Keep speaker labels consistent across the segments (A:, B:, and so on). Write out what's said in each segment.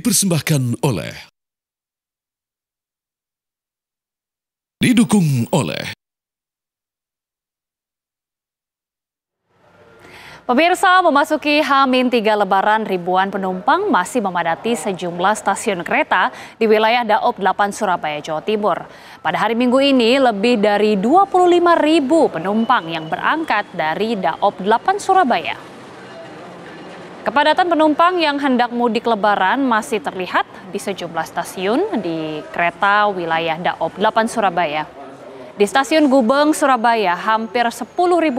A: dipersembahkan oleh, didukung oleh
B: Pemirsa, memasuki H-3 Lebaran, ribuan penumpang masih memadati sejumlah stasiun kereta di wilayah Daob 8 Surabaya, Jawa Timur. Pada hari Minggu ini, lebih dari 25.000 penumpang yang berangkat dari Daob 8 Surabaya. Kepadatan penumpang yang hendak mudik Lebaran masih terlihat di sejumlah stasiun di kereta wilayah Daob 8 Surabaya. Di stasiun Gubeng, Surabaya, hampir 10.000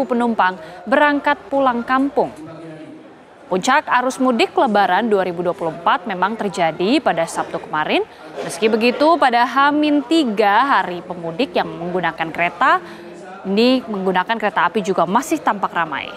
B: penumpang berangkat pulang kampung. Puncak arus mudik Lebaran 2024 memang terjadi pada Sabtu kemarin. Meski begitu, pada H-3 hari pemudik yang menggunakan kereta api juga masih tampak ramai.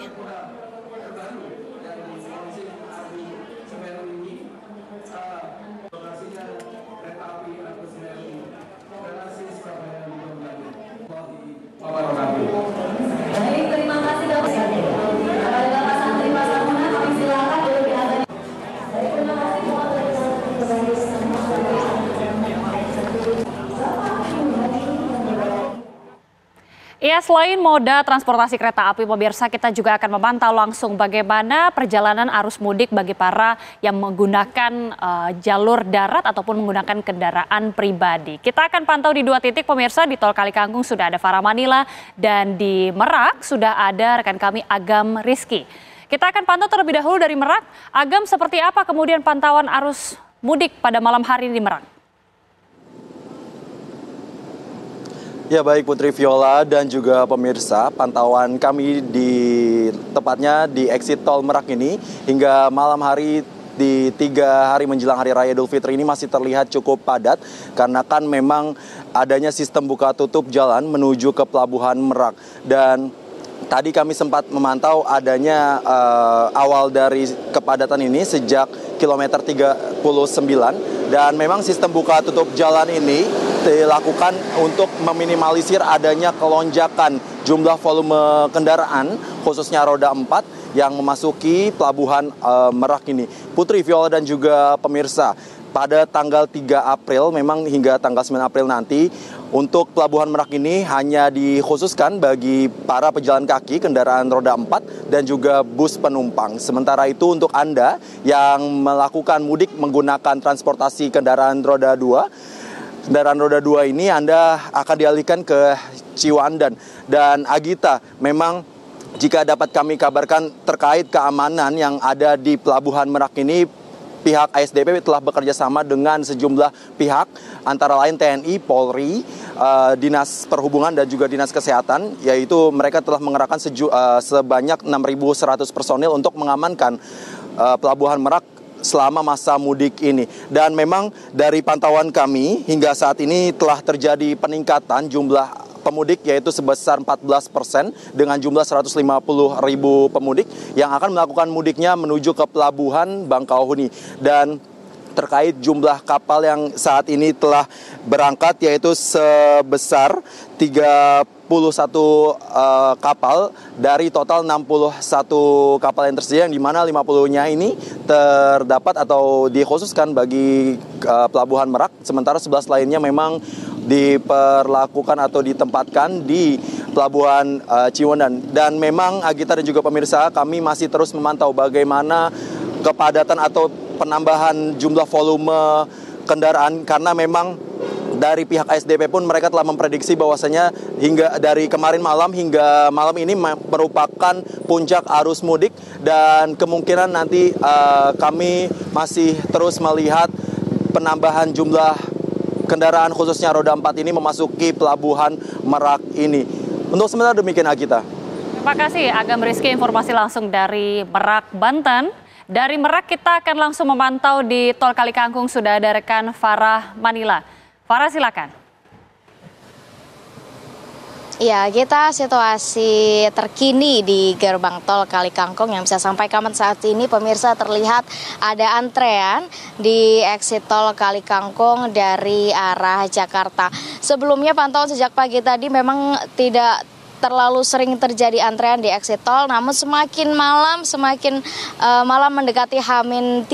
B: Ya, selain moda transportasi kereta api, pemirsa, kita juga akan memantau langsung bagaimana perjalanan arus mudik bagi para yang menggunakan jalur darat ataupun menggunakan kendaraan pribadi. Kita akan pantau di 2 titik, pemirsa. Di Tol Kalikangkung sudah ada Farah Manila dan di Merak sudah ada rekan kami Agam Rizky. Kita akan pantau terlebih dahulu dari Merak. Agam, seperti apa kemudian pantauan arus mudik pada malam hari di Merak?
C: Ya, baik Putri Viola dan juga pemirsa, pantauan kami tepatnya di exit tol Merak ini hingga malam hari di 3 hari menjelang Hari Raya Idul Fitri ini masih terlihat cukup padat karena kan memang adanya sistem buka tutup jalan menuju ke Pelabuhan Merak. Dan tadi kami sempat memantau adanya awal dari kepadatan ini sejak kilometer 39 dan memang sistem buka tutup jalan ini dilakukan untuk meminimalisir adanya kelonjakan jumlah volume kendaraan khususnya roda 4 yang memasuki Pelabuhan Merak ini. Putri, Viola dan juga pemirsa, pada tanggal 3 April memang hingga tanggal 9 April nanti untuk Pelabuhan Merak ini hanya dikhususkan bagi para pejalan kaki, kendaraan roda 4 dan juga bus penumpang. Sementara itu untuk Anda yang melakukan mudik menggunakan transportasi kendaraan roda 2, kendaraan roda 2 ini Anda akan dialihkan ke Ciwandan. Dan Agita, memang jika dapat kami kabarkan terkait keamanan yang ada di Pelabuhan Merak ini, pihak ASDP telah bekerja sama dengan sejumlah pihak, antara lain TNI, Polri, Dinas Perhubungan dan juga Dinas Kesehatan, yaitu mereka telah mengerahkan sebanyak 6.100 personil untuk mengamankan Pelabuhan Merak selama masa mudik ini. Dan memang dari pantauan kami hingga saat ini telah terjadi peningkatan jumlah pemudik yaitu sebesar 14% dengan jumlah 150.000 pemudik yang akan melakukan mudiknya menuju ke Pelabuhan Bangkauheni. Dan terkait jumlah kapal yang saat ini telah berangkat yaitu sebesar 31 kapal dari total 61 kapal yang tersedia, yang dimana 50-nya ini terdapat atau dikhususkan bagi Pelabuhan Merak, sementara 11 lainnya memang diperlakukan atau ditempatkan di Pelabuhan Ciwandan. Dan memang Agita dan juga pemirsa, kami masih terus memantau bagaimana kepadatan atau penambahan jumlah volume kendaraan, karena memang dari pihak ASDP pun mereka telah memprediksi bahwasanya hingga dari kemarin malam hingga malam ini merupakan puncak arus mudik, dan kemungkinan nanti kami masih terus melihat penambahan jumlah kendaraan khususnya roda 4 ini memasuki Pelabuhan Merak ini. Untuk sementara demikian, Agita.
B: Terima kasih Agam Rizky, informasi langsung dari Merak, Banten. Dari Merak kita akan langsung memantau di Tol Kalikangkung, sudah ada rekan Farah Manila. Farah, silakan.
D: Ya, kita situasi terkini di gerbang tol Kalikangkung yang bisa sampai kapan saat ini, pemirsa, terlihat ada antrean di exit tol Kalikangkung dari arah Jakarta. Sebelumnya pantauan sejak pagi tadi memang tidak terlalu sering terjadi antrean di exit tol, namun semakin malam mendekati H-3,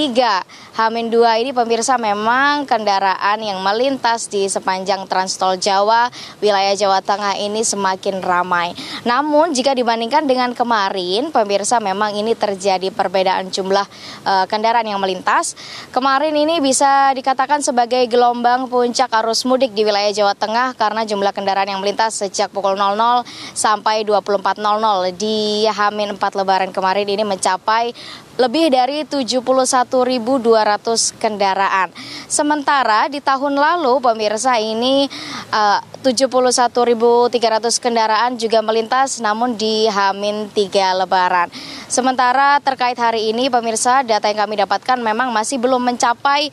D: H-2 ini pemirsa memang kendaraan yang melintas di sepanjang Trans Tol Jawa, wilayah Jawa Tengah ini semakin ramai. Namun jika dibandingkan dengan kemarin, pemirsa memang ini terjadi perbedaan jumlah kendaraan yang melintas. Kemarin ini bisa dikatakan sebagai gelombang puncak arus mudik di wilayah Jawa Tengah karena jumlah kendaraan yang melintas sejak pukul 00 sampai 24.00 di H-4 Lebaran kemarin ini mencapai lebih dari 71.200 kendaraan. Sementara di tahun lalu pemirsa ini 71.300 kendaraan juga melintas namun di H-3 Lebaran. Sementara terkait hari ini pemirsa, data yang kami dapatkan memang masih belum mencapai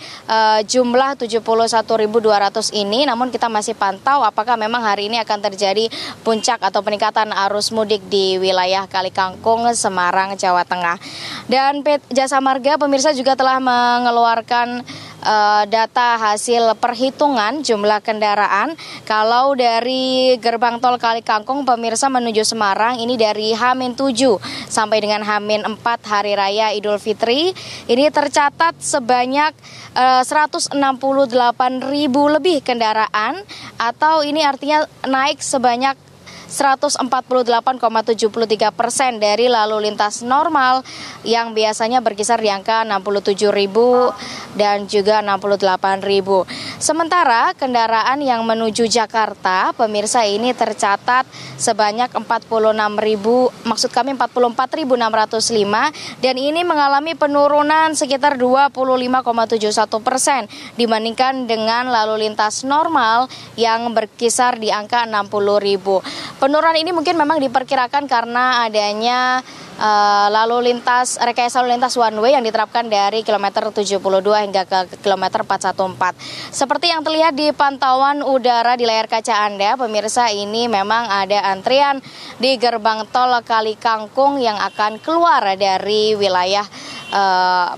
D: jumlah 71.200 ini, namun kita masih pantau apakah memang hari ini akan terjadi puncak atau peningkatan arus mudik di wilayah Kali Kangkung, Semarang, Jawa Tengah. Dan Jasa Marga pemirsa juga telah mengeluarkan data hasil perhitungan jumlah kendaraan. Kalau dari gerbang tol Kali Kangkung pemirsa menuju Semarang ini dari H-7 sampai dengan H-4 Hari Raya Idul Fitri ini tercatat sebanyak 168.000 lebih kendaraan, atau ini artinya naik sebanyak 148,73% dari lalu lintas normal yang biasanya berkisar di angka 67.000 dan juga 68.000. Sementara kendaraan yang menuju Jakarta, pemirsa ini tercatat sebanyak 44.605 dan ini mengalami penurunan sekitar 25,71% dibandingkan dengan lalu lintas normal yang berkisar di angka 60.000. Penurunan ini mungkin memang diperkirakan karena adanya rekayasa lalu lintas one way yang diterapkan dari kilometer 72 hingga ke kilometer 414. Seperti yang terlihat di pantauan udara di layar kaca Anda, pemirsa, ini memang ada antrian di gerbang tol Kali Kangkung yang akan keluar dari wilayah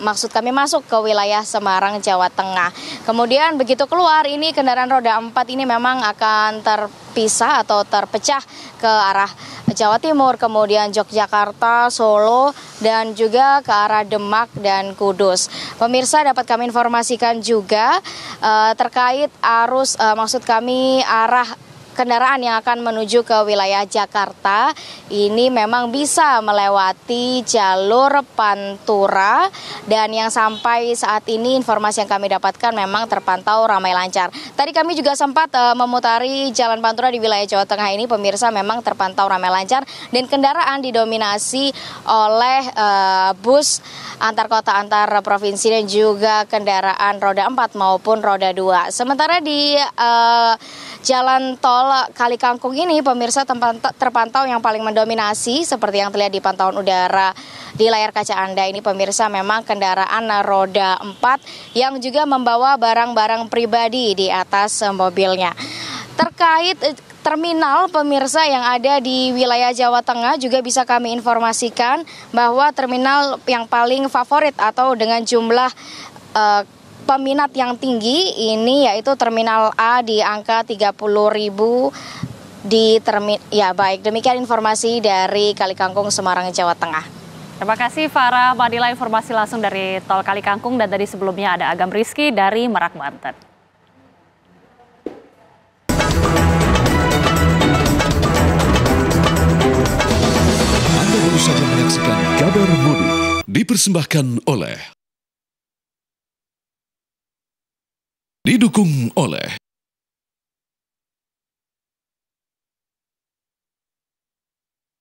D: maksud kami masuk ke wilayah Semarang, Jawa Tengah. Kemudian begitu keluar ini kendaraan roda 4 ini memang akan terpisah atau terpecah ke arah Jawa Timur, kemudian Yogyakarta, Solo, dan juga ke arah Demak dan Kudus. Pemirsa, dapat kami informasikan juga terkait arus, maksud kami arah kendaraan yang akan menuju ke wilayah Jakarta ini memang bisa melewati jalur Pantura, dan yang sampai saat ini informasi yang kami dapatkan memang terpantau ramai lancar. Tadi kami juga sempat memutari jalan Pantura di wilayah Jawa Tengah ini, pemirsa, memang terpantau ramai lancar dan kendaraan didominasi oleh bus antar kota, antar provinsi, dan juga kendaraan roda 4 maupun roda 2. Sementara di jalan tol Kali Kangkung ini pemirsa terpantau yang paling mendominasi seperti yang terlihat di pantauan udara di layar kaca Anda ini, pemirsa, memang kendaraan roda 4 yang juga membawa barang-barang pribadi di atas mobilnya. Terkait terminal, pemirsa, yang ada di wilayah Jawa Tengah juga bisa kami informasikan bahwa terminal yang paling favorit atau dengan jumlah peminat yang tinggi ini yaitu Terminal A di angka 30.000 di ya baik, demikian informasi dari Kali Kangkung, Semarang, Jawa Tengah.
B: Terima kasih Farah Madila, informasi langsung dari Tol Kali Kangkung, dan tadi sebelumnya ada Agam Rizky dari Merak, Banten.
A: Anda baru saja menyaksikan Kabar Mudik dipersembahkan oleh, didukung oleh